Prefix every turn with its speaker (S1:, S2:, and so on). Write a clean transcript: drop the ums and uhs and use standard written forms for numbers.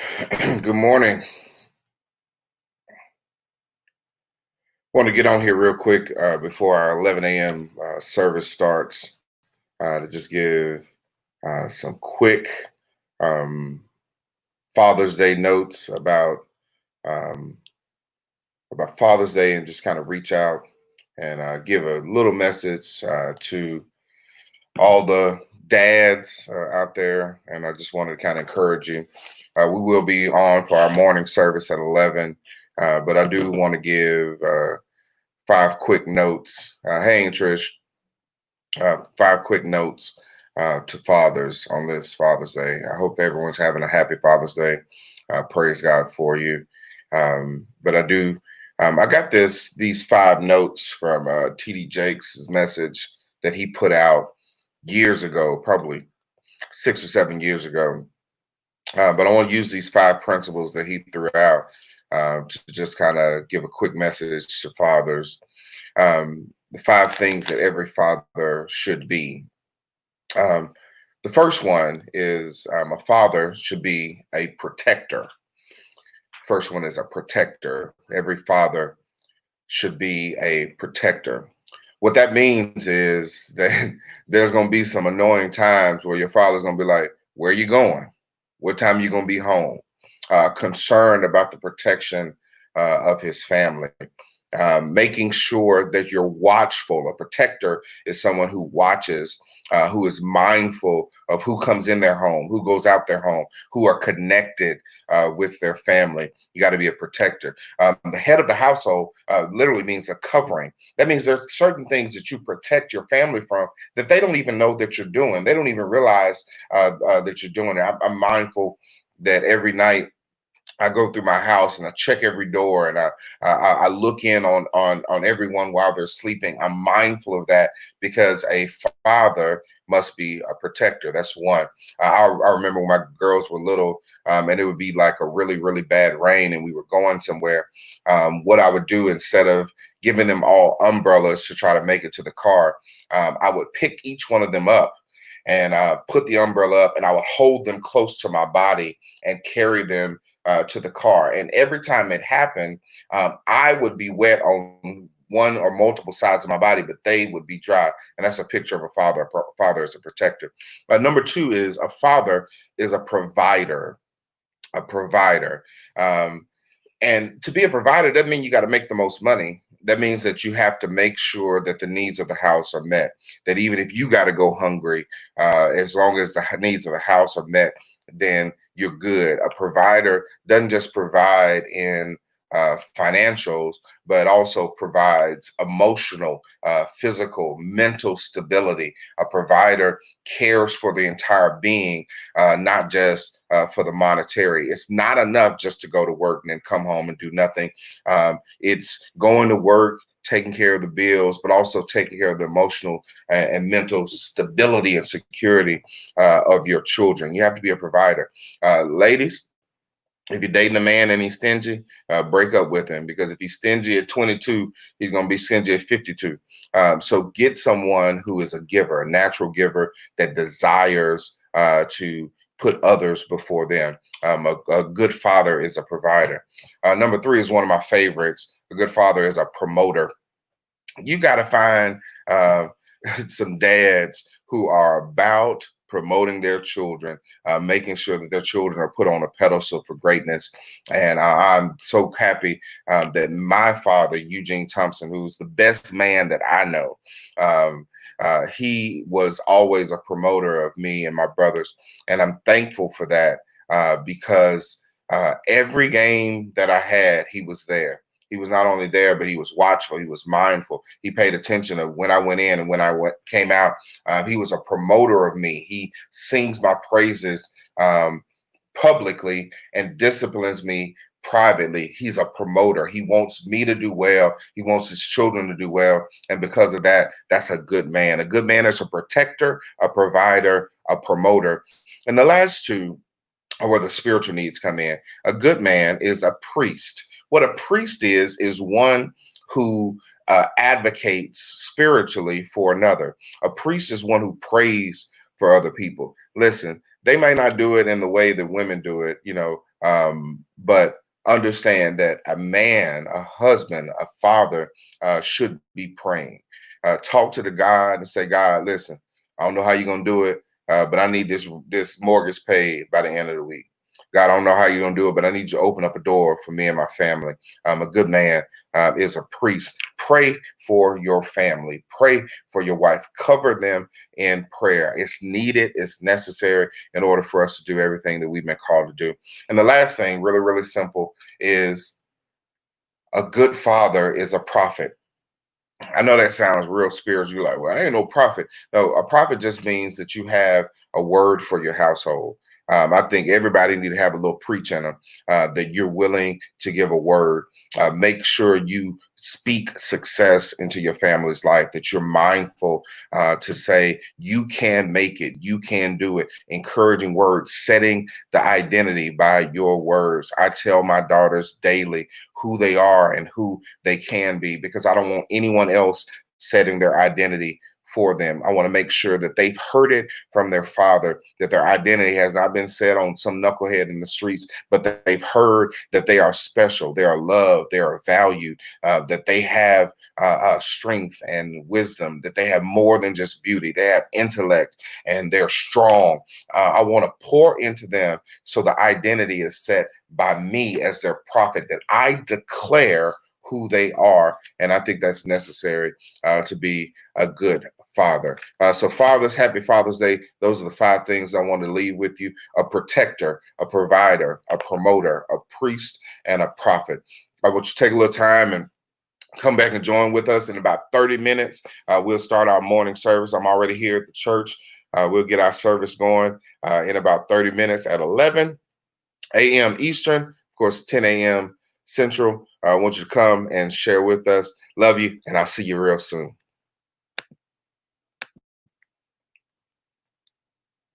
S1: Good morning. Want to get on here real quick before our 11 a.m. Service starts to just give some quick um, Father's Day notes um, about Father's Day and just kind of reach out and give a little message to all the dads out there. And I just wanted to kind of encourage you. We will be on for our morning service at 11, but I do want to give five quick notes. Hey, Trish, five quick notes to fathers on this Father's Day. I hope everyone's having a happy Father's Day. Praise God for you. But I do. I got these five notes from T.D. Jakes' message that he put out years ago, probably 6 or 7 years ago. But I want to use these five principles that he threw out to just kind of give a quick message to fathers. The five things that every father should be. Um, the first one is a father should be a protector. First one is a protector. Every father should be a protector. What that means is that there's going to be some annoying times where your father's going to be like, "Where are you going? What time are you going to be home?" Concerned about the protection of his family. Making sure that you're watchful. A protector is someone who watches, who is mindful of who comes in their home, who goes out their home, who are connected with their family. You got to be a protector. The head of the household literally means a covering. That means there are certain things that you protect your family from that they don't even know that you're doing. They don't even realize that you're doing it. I'm mindful that every night I go through my house and I check every door and I look in on everyone while they're sleeping. I'm mindful of that because a father must be a protector. That's one. I remember when my girls were little, and it would be like a really bad rain, and we were going somewhere. What I would do instead of giving them all umbrellas to try to make it to the car, I would pick each one of them up and put the umbrella up, and I would hold them close to my body and carry them to the car. And every time it happened, I would be wet on one or multiple sides of my body, but they would be dry. And that's a picture of a father. A father is a protector. Number two is a father is a provider. A provider. And to be a provider doesn't mean you got to make the most money. That means that you have to make sure that the needs of the house are met. That even if you got to go hungry, as long as the needs of the house are met, then you're good. A provider doesn't just provide in financials, but also provides emotional, physical, mental stability. A provider cares for the entire being, not just for the monetary. It's not enough just to go to work and then come home and do nothing. It's going to work, taking care of the bills, but also taking care of the emotional and mental stability and security of your children. You have to be a provider. Ladies, if you're dating a man and he's stingy, break up with him, because if he's stingy at 22, he's going to be stingy at 52. So get someone who is a giver, a natural giver that desires to put others before them. A good father is a provider. Number three is one of my favorites. A good father is a promoter. You got to find uh, some dads who are about promoting their children, making sure that their children are put on a pedestal for greatness. And I'm so happy that my father, Eugene Thompson, who's the best man that I know, he was always a promoter of me and my brothers. And I'm thankful for that because every game that I had, he was there. He was not only there, but he was watchful. He was mindful. He paid attention of when I went in and when came out. He was a promoter of me. He sings my praises publicly and disciplines me privately. He's a promoter. He wants me to do well. He wants his children to do well. And because of that, that's a good man. A good man is a protector, a provider, a promoter. And the last two are where the spiritual needs come in. A good man is a priest. What a priest is one who advocates spiritually for another. A priest is one who prays for other people. Listen, They may not do it in the way that women do it, but understand that a man, a husband, a father should be praying. Talk to the God and say, God, listen, I don't know how you're gonna do it, but I need this mortgage paid by the end of the week. God, I don't know how you're gonna do it, but I need you to open up a door for me and my family. A good man is a priest. Pray for your family. Pray for your wife. Cover them in prayer. It's needed. It's necessary in order for us to do everything that we've been called to do. And the last thing, really, really simple, is a good father is a prophet. I know that sounds real spiritual. You're like, well, I ain't no prophet. No, a prophet just means that you have a word for your household. I think everybody need to have a little preach in them, that you're willing to give a word. Make sure you speak success into your family's life, that you're mindful to say, you can make it, you can do it. Encouraging words, setting the identity by your words. I tell my daughters daily who they are and who they can be, because I don't want anyone else setting their identity for them. I want to make sure that they've heard it from their father, that their identity has not been set on some knucklehead in the streets, but that they've heard that they are special, they are loved, they are valued, that they have strength and wisdom, that they have more than just beauty, they have intellect and they're strong. I want to pour into them so the identity is set by me as their prophet, that I declare who they are. And I think that's necessary to be a good father. So fathers, happy Father's Day. Those are the 5 things I want to leave with you: a protector, a provider, a promoter, a priest, and a prophet. I want you to take a little time and come back and join with us in about 30 minutes. We'll start our morning service. I'm already here at the church. We'll get our service going in about 30 minutes at 11 a.m. Eastern, of course, 10 a.m. Central. I want you to come and share with us. Love you, and I'll see you real soon.